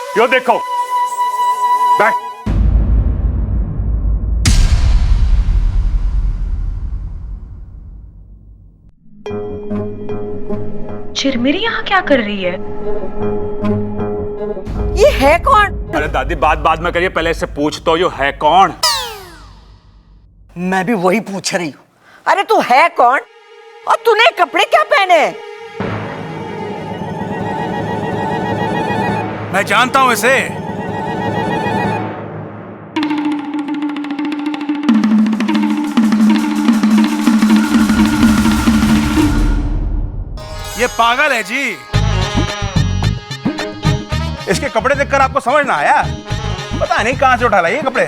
यो देखो, बैठ। चिरमिरी यहाँ क्या कर रही है? ये है कौन? अरे दादी, बात बाद में करिए, पहले इससे पूछ तो यो है कौन। मैं भी वही पूछ रही हूँ। अरे तू है कौन और तूने कपड़े क्या पहने? मैं जानता हूं इसे। ये पागल है जी। इसके कपड़े देखकर आपको समझ ना आया? पता नहीं कहां से उठा लाए ये कपड़े।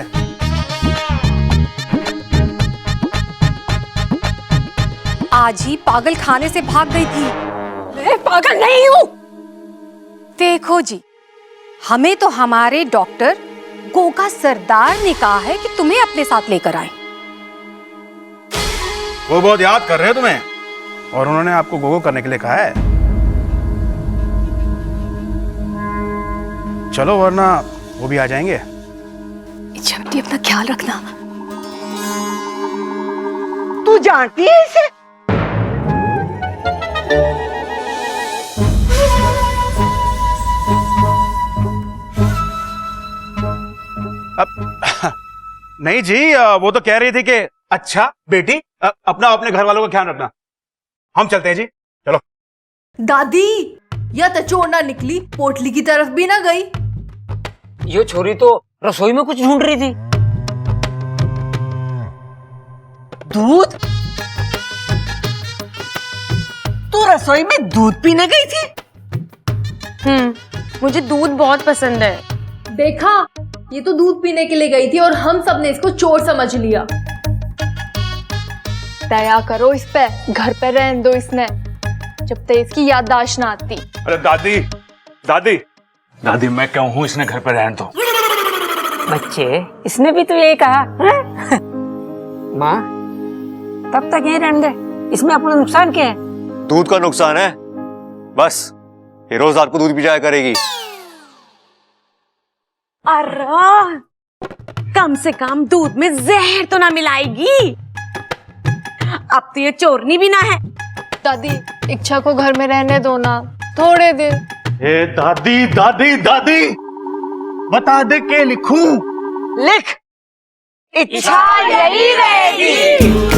आज ही पागल खाने से भाग गई थी। मैं पागल नहीं हूं। देखो जी, हमें तो हमारे डॉक्टर गोगा सरदार ने कहा है कि तुम्हें अपने साथ लेकर आए। वो बहुत याद कर रहे हैं तुम्हें और उन्होंने आपको गोगो करने के लिए कहा है। चलो वरना वो भी आ जाएंगे। इच्छा बेटी, अपना ख्याल रखना। तू जानती है इसे? नहीं जी, वो तो कह रही थी कि अच्छा बेटी, अपना अपने घर वालों का ख्याल रखना। हम चलते हैं जी, चलो। दादी, या तो चोर ना निकली, पोटली की तरफ भी ना गई। ये छोरी तो रसोई में कुछ ढूंढ रही थी। दूध? तू रसोई में दूध पीने गई थी? मुझे दूध बहुत पसंद है। देखा, ये तो दूध पीने के लिए गई थी और हम सब ने इसको चोर समझ लिया। दया करो इस पे, घर पे रहने दो इसने, जब तक इसकी याददाश्त ना आती। अरे दादी, दादी, दादी, मैं क्यों हूं, इसने घर पर रहने दो। बच्चे, इसने भी तो यही कहा। माँ, तब तक यहीं रहने दे, इसमें अपना नुकसान क्या है? दूध का नुकसान है, बस ये रोज रात को दूध पी जाया करेगी। अरे कम से कम दूध में जहर तो ना मिलाएगी। अब तो ये चोरनी भी ना है। दादी, इच्छा को घर में रहने दो ना थोड़े दिन। ए दादी, दादी, दादी, बता दे के लिखूं? लिख, इच्छा यही रहेगी।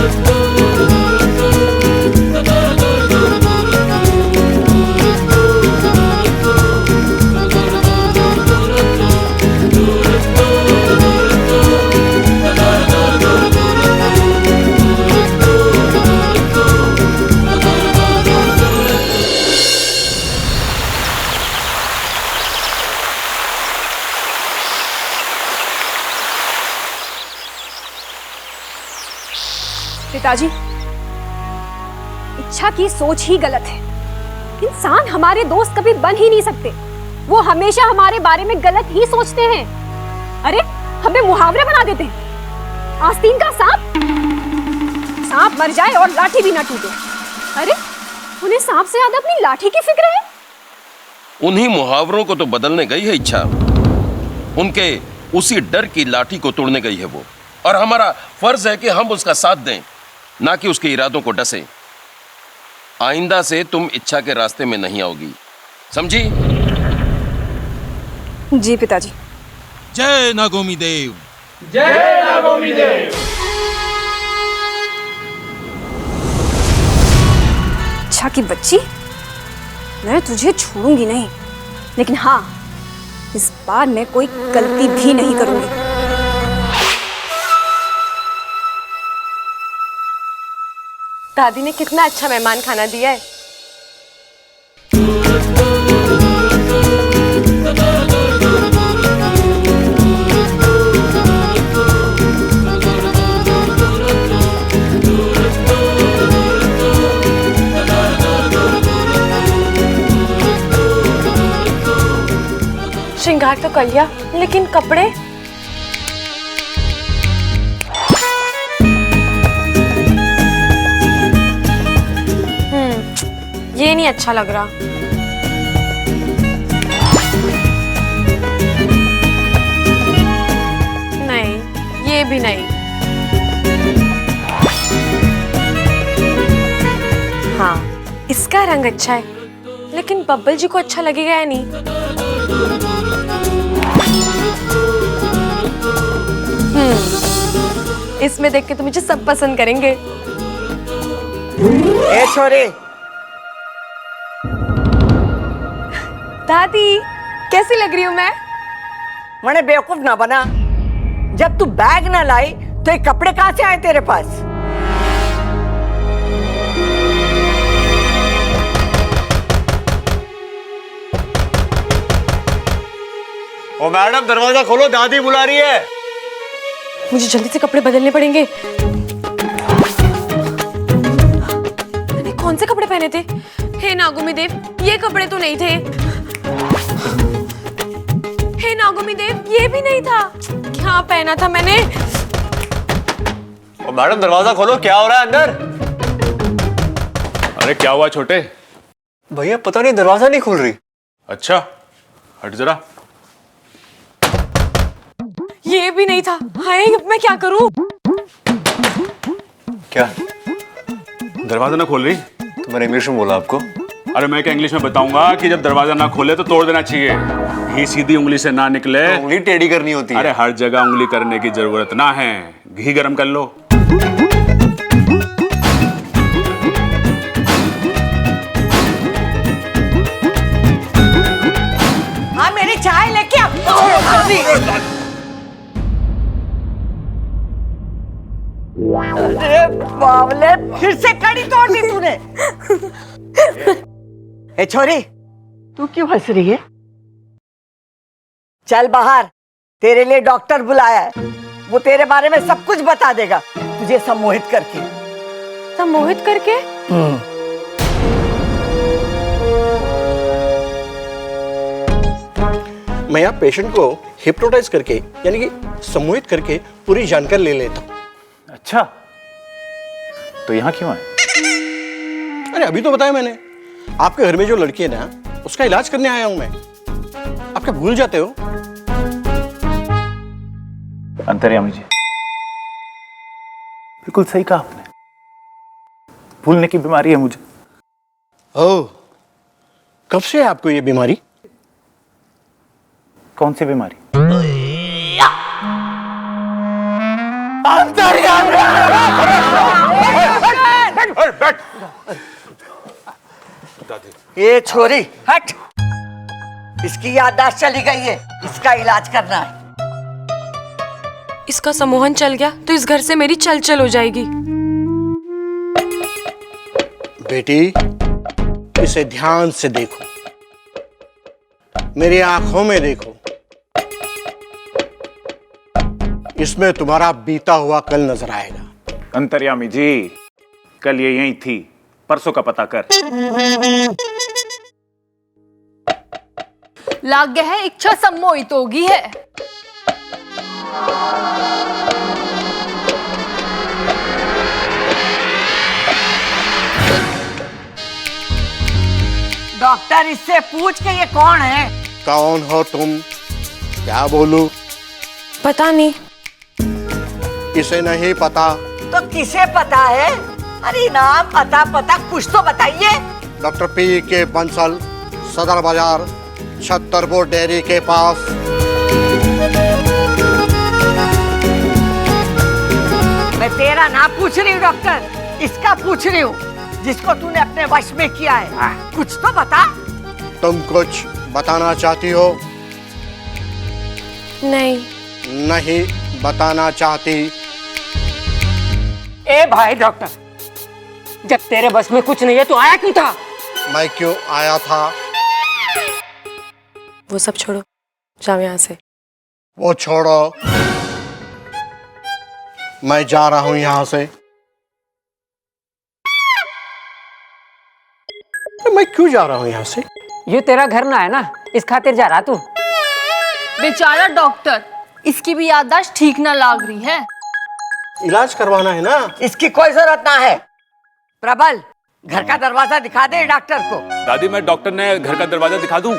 पिताजी, इच्छा की सोच ही गलत है। इंसान हमारे दोस्त कभी बन ही नहीं सकते। वो हमेशा हमारे बारे में गलत ही सोचते हैं। अरे हमें मुहावरे बना देते हैं। आस्तीन का सांप, सांप मर जाए और लाठी भी ना टूटे। अरे उन्हें सांप से ज्यादा अपनी लाठी की फिक्र है। उन्हीं मुहावरों को तो बदलने गई है इच्छा। उनके उसी डर की लाठी को तोड़ने गई है वो, और हमारा फर्ज है कि हम उसका साथ दें, ना कि उसके इरादों को डसे। आइंदा से तुम इच्छा के रास्ते में नहीं आओगी, समझी? जी पिताजी। जय नागोमी देव। जय नागोमी देव। इच्छा की बच्ची, मैं तुझे छोड़ूंगी नहीं, लेकिन हाँ, इस बार मैं कोई गलती भी नहीं करूंगी। दादी ने कितना अच्छा मेहमान खाना दिया है। श्रृंगार तो कर लिया, लेकिन कपड़े? ये नहीं अच्छा लग रहा। भी नहीं। हाँ, इसका रंग अच्छा है, लेकिन बब्बल जी को अच्छा लगेगा या नहीं? इसमें देख के तो मुझे सब पसंद करेंगे। ए छोरे, दादी कैसी लग रही हूँ मैं? मने बेवकूफ ना बना। जब तू बैग ना लाई तो ये कपड़े कहाँ से आए तेरे पास? ओ मैडम दरवाजा खोलो, दादी बुला रही है। मुझे जल्दी से कपड़े बदलने पड़ेंगे। मैंने कौन से कपड़े पहने थे? हे नागुमी देव, ये कपड़े तो नहीं थे। हे नागुमी देव, ये भी नहीं था। क्या पहना था मैंने? ओ मैडम दरवाजा खोलो, क्या हो रहा है अंदर? अरे क्या हुआ छोटे? भैया पता नहीं दरवाजा नहीं खुल रही। अच्छा, हट जरा। ये भी नहीं था। हाय, अब मैं क्या करूं? क्या दरवाजा ना खोल रही? तो मैंने इंग्लिश में बोला आपको। अरे मैं क्या इंग्लिश में बताऊंगा कि जब दरवाजा ना खोले तो तोड़ देना चाहिए। घी सीधी उंगली से ना निकले। तो उंगली टेढ़ी करनी होती है। अरे हर जगह उंगली करने की जरूरत ना है। घी गरम कर लो। हाँ, मेरी चाय लेके आ। अरे बावले, फिर से कड़ी तोड़ दी तूने। ए छोरी, तू क्यों हंस रही है? चल बाहर, तेरे लिए डॉक्टर बुलाया है। वो तेरे बारे में सब कुछ बता देगा, तुझे सम्मोहित करके। सम्मोहित करके? मैं यहाँ पेशेंट को हिप्नोटाइज करके यानी कि सम्मोहित करके पूरी जानकारी ले लेता हूँ। अच्छा, तो यहाँ क्यों आए? अरे अभी तो बताया मैंने, आपके घर में जो लड़की है ना, उसका इलाज करने आया हूं मैं। आप क्या भूल जाते हो? अंतर्यामी जी, बिल्कुल सही कहा आपने। भूलने की बीमारी है मुझे। ओह, कब से है आपको ये बीमारी? कौन सी बीमारी? ये छोरी हट, इसकी याददाश्त चली गई है, इसका इलाज करना है। इसका सम्मोहन चल गया तो इस घर से मेरी चल चल हो जाएगी। बेटी, इसे ध्यान से देखो, मेरी आंखों में देखो। इसमें तुम्हारा बीता हुआ कल नजर आएगा। अंतर्यामी जी, कल ये यहीं थी, परसों का पता कर। लाग है इच्छा सम्मोहित होगी है। डॉक्टर, इससे पूछ के ये कौन है? कौन हो तुम? क्या बोलूं? पता नहीं। इसे नहीं पता तो किसे पता है? अरे नाम अता पता कुछ तो बताइए। डॉक्टर पी के बंसल, सदर बाजार, छतरपुर डेयरी के पास। मैं तेरा नाम पूछ रही हूँ डॉक्टर, इसका पूछ रही हूँ जिसको तूने अपने वश में किया है। कुछ तो बता। तुम कुछ बताना चाहती हो? नहीं। नहीं बताना चाहती? ए भाई डॉक्टर, जब तेरे बस में कुछ नहीं है तो आया क्यों था? मैं क्यों आया था? वो सब छोड़ो, जाओ यहाँ से। वो छोड़ो, मैं जा रहा हूं यहां से। मैं क्यों जा रहा हूं यहां से? ये तेरा घर ना है ना, इस खातिर जा रहा तू। बेचारा डॉक्टर, इसकी भी याददाश्त ठीक ना लाग रही है। इलाज करवाना है ना। इसकी कोई जरूरत ना है। प्रबल, घर का दरवाजा दिखा दे डॉक्टर को। दादी, मैं डॉक्टर ने घर का दरवाजा दिखा दूं?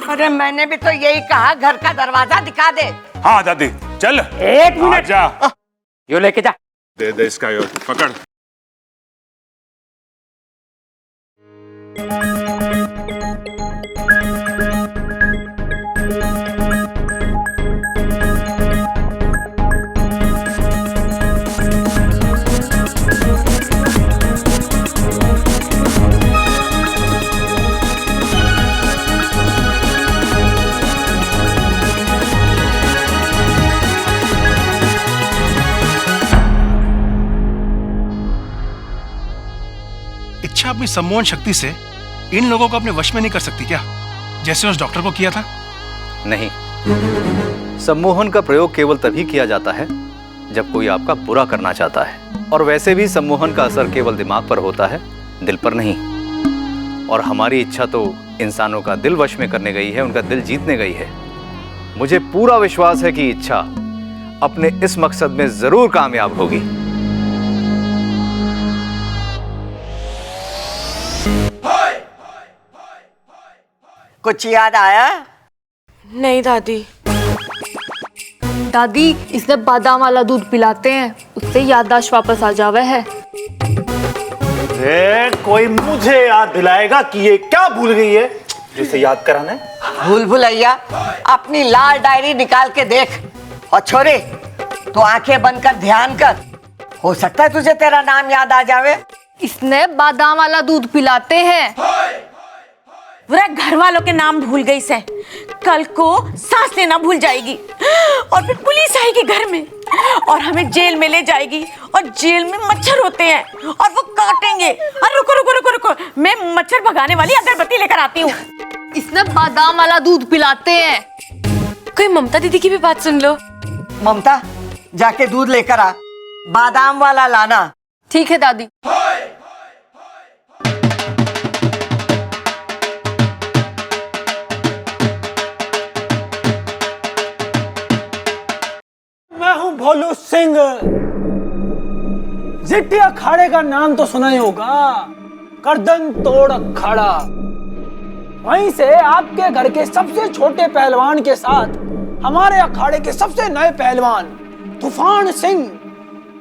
अरे मैंने भी तो यही कहा, घर का दरवाजा दिखा दे। हाँ दादी, चल। एक मिनट। जा, यो लेके जा। दे दे इसका, यो पकड़। इच्छा अपनी सम्मोहन शक्ति से इन लोगों को अपने वश में नहीं कर सकती क्या, जैसे उस डॉक्टर को किया था? नहीं, सम्मोहन का प्रयोग केवल तभी किया जाता है जब कोई आपका बुरा करना चाहता है, और वैसे भी सम्मोहन का असर केवल दिमाग पर होता है, दिल पर नहीं। और हमारी इच्छा तो इंसानों का दिल वश में करने गई है, उनका दिल जीतने गई है। मुझे पूरा विश्वास है कि इच्छा अपने इस मकसद में जरूर कामयाब होगी। कुछ याद आया? नहीं दादी। दादी, इसने बादाम वाला दूध पिलाते हैं, उससे याददाश्त वापस आ जावे है। कोई मुझे याद दिलाएगा कि ये क्या भूल गई है जिसे याद कराना है? भूल भुलैया, अपनी लाल डायरी निकाल के देख। और छोरे, तो आंखें बंद कर ध्यान कर, हो सकता है तुझे तेरा नाम याद आ जावे। इसने बादाम वाला दूध पिलाते हैं। पूरा घर वालों के नाम भूल गई से, कल को सांस लेना भूल जाएगी और फिर पुलिस आएगी घर में और हमें जेल में ले जाएगी, और जेल में मच्छर होते हैं और वो काटेंगे। अरे रुको रुको रुको रुको, मैं मच्छर भगाने वाली अगरबत्ती लेकर आती हूँ। इसने बादाम वाला दूध पिलाते हैं। कोई ममता दीदी की भी बात सुन लो। ममता, जाके दूध लेकर आ, बादाम वाला लाना। ठीक है दादी। मैं हूं भोलू सिंह। जिट्टी अखाड़े का नाम तो सुना ही होगा, गर्दन तोड़ अखाड़ा। वहीं से आपके घर के सबसे छोटे पहलवान के साथ हमारे अखाड़े के सबसे नए पहलवान तूफान सिंह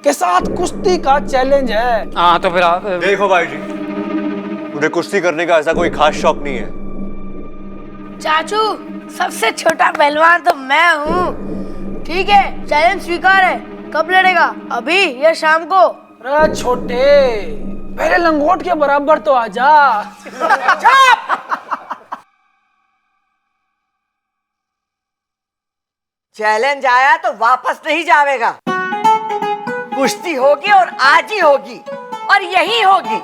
के साथ कुश्ती का चैलेंज है। हाँ तो फिर आप देखो भाई जी, मुझे कुश्ती करने का ऐसा कोई खास शौक नहीं है। चाचू, सबसे छोटा पहलवान तो मैं हूँ। ठीक है, चैलेंज स्वीकार है। कब लड़ेगा, अभी या शाम को? अरे छोटे, पहले लंगोट के बराबर तो आजा। चैलेंज आया तो वापस नहीं जावेगा। कुश्ती होगी और आज ही होगी और यही होगी।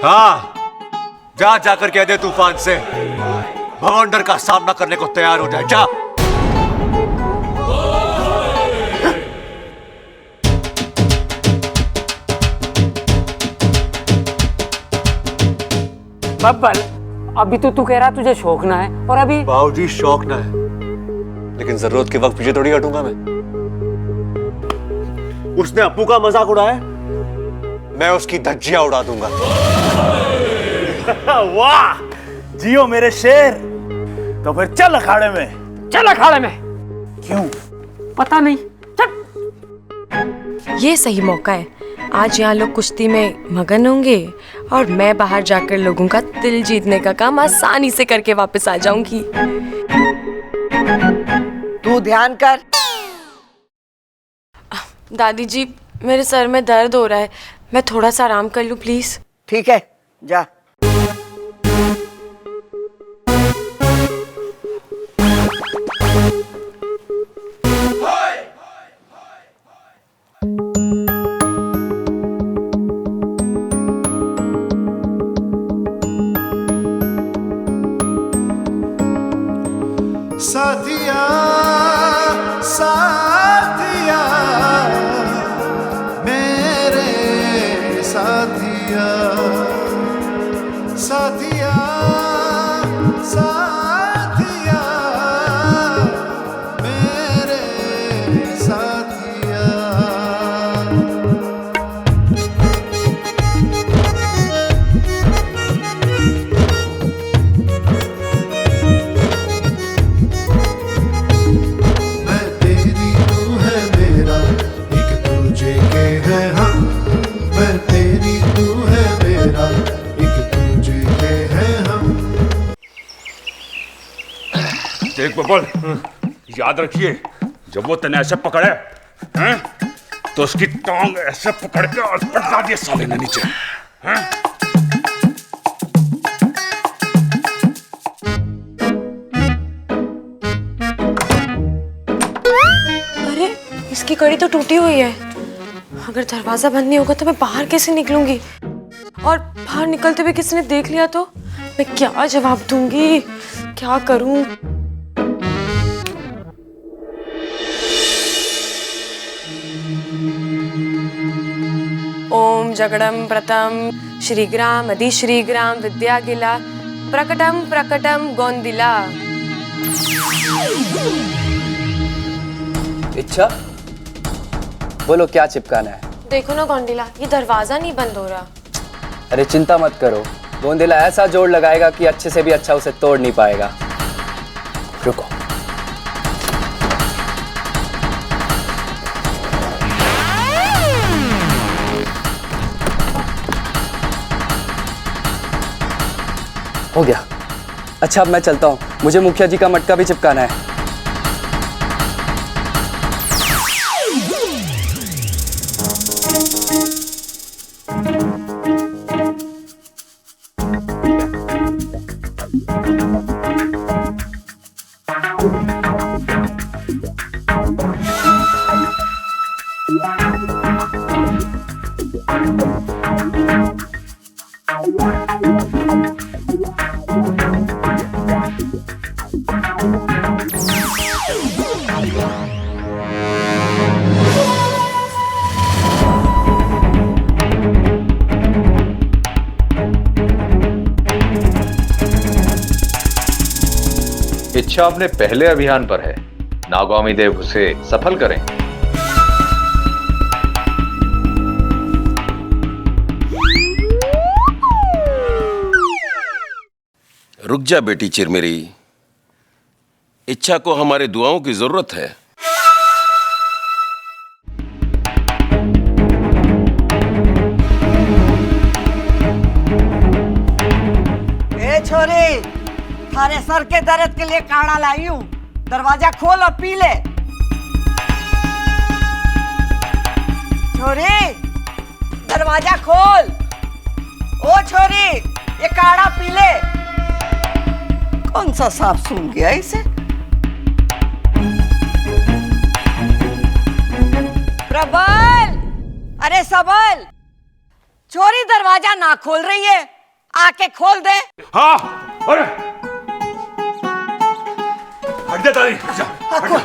हाँ, जा जाकर कह दे तूफान से भगवान का सामना करने को तैयार हो जाए। जा। बब्बल, अभी तो तू कह रहा तुझे शौक ना है, और अभी बाबूजी शौक ना है, लेकिन जरूरत के वक्त पीछे थोड़ी हटूंगा मैं। उसने अप्पू का मजाक उड़ाया, मैं उसकी धज्जियां उड़ा दूंगा। वाह, जियो मेरे शेर। तो फिर चल अखाड़े में। चल अखाड़े में। क्यों? पता नहीं। ये सही मौका है। आज यहाँ लोग कुश्ती में मगन होंगे और मैं बाहर जाकर लोगों का दिल जीतने का काम आसानी से करके वापस आ जाऊंगी। तू ध्यान कर। दादी जी, मेरे सर में दर्द हो रहा है, मैं थोड़ा सा आराम कर लूं प्लीज। ठीक है, जा। साथिया साथिया मेरे साथिया साथिया साथिया मेरे साथिया। मैं तेरी देख बबल, याद रखिए जब वो तने ऐसे पकड़े हैं तो उसकी टांग ऐसे पकड़ के और पटका दिए साले ने नीचे हैं? अरे इसकी कड़ी तो टूटी हुई है। अगर दरवाजा बंद नहीं होगा तो मैं बाहर कैसे निकलूंगी? और बाहर निकलते हुए किसी ने देख लिया तो मैं क्या जवाब दूंगी? क्या करूं? ओम जगड़म प्रतम श्रीग्राम अधिश्रीग्राम विद्यागिला प्रकटम प्रकटम गोंदिला। इच्छा, बोलो क्या चिपकाना है? देखो ना गोंदिला, ये दरवाजा नहीं बंद हो रहा। अरे चिंता मत करो, गोंदिला ऐसा जोड़ लगाएगा कि अच्छे से भी अच्छा उसे तोड़ नहीं पाएगा। रुको। हो गया। अच्छा अब मैं चलता हूँ, मुझे मुखिया जी का मटका भी चिपकाना है। इच्छा अपने पहले अभियान पर है, नागवामी देव उसे सफल करें। रुक जा बेटी चिरमेरी, इच्छा को हमारे दुआओं की जरूरत है। ए छोरी, थारे सर के दर्द के लिए काढ़ा लाई हूं, दरवाजा खोल और पी ले। छोरी, दरवाजा खोल। ओ छोरी, ये काढ़ा पी ले। कौन सा सांप सूंघ गया इसे? प्रबल, अरे सबल, चोरी दरवाजा ना खोल रही है, आके खोल दे। हाँ, अरे हट जा तारी, हट जा, हट जा।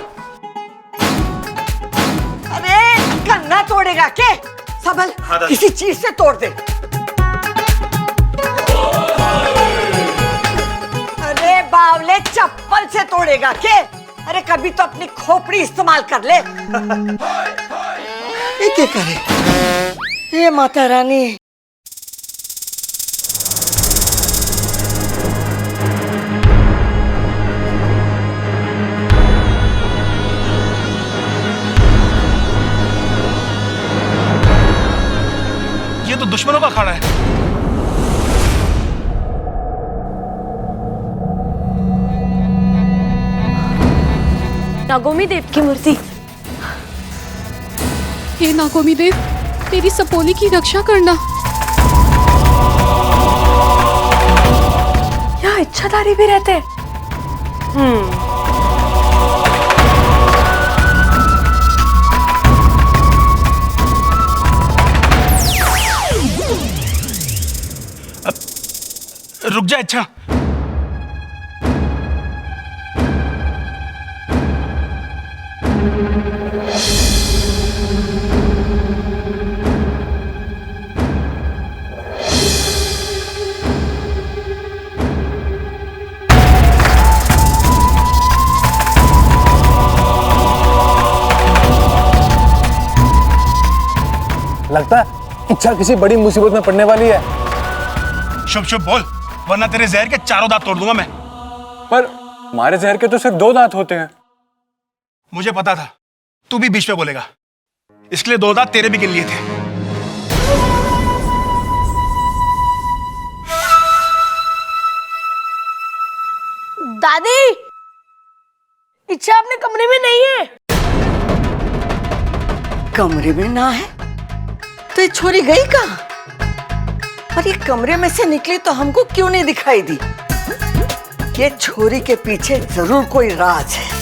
अरे गन्ना तोड़ेगा के? सबल, किसी चीज से तोड़ दे। अरे बावले, चप्पल से तोड़ेगा के? अरे कभी तो अपनी खोपड़ी इस्तेमाल कर ले। ये क्या करे? ये माता रानी। ये तो दुश्मनों का अखाड़ा है। नागोमी देव की मूर्ति। हे नागोमी देव, तेरी सपोली की रक्षा करना। यहाँ इच्छाधारी भी रहते हैं। रुक जा इच्छा। लगता है इच्छा किसी बड़ी मुसीबत में पड़ने वाली है। शुभ शुभ बोल, वरना तेरे जहर के चारों दांत तोड़ दूंगा मैं। पर हमारे जहर के तो सिर्फ 2 दांत होते हैं। मुझे पता था तू भी बीच पे बोलेगा, इसलिए 2 दांत तेरे भी गिन लिए थे। दादी, पीछे अपने कमरे में नहीं है। कमरे में ना है तो ये छोरी गई कहाँ? और ये कमरे में से निकली तो हमको क्यों नहीं दिखाई दी? ये छोरी के पीछे जरूर कोई राज है।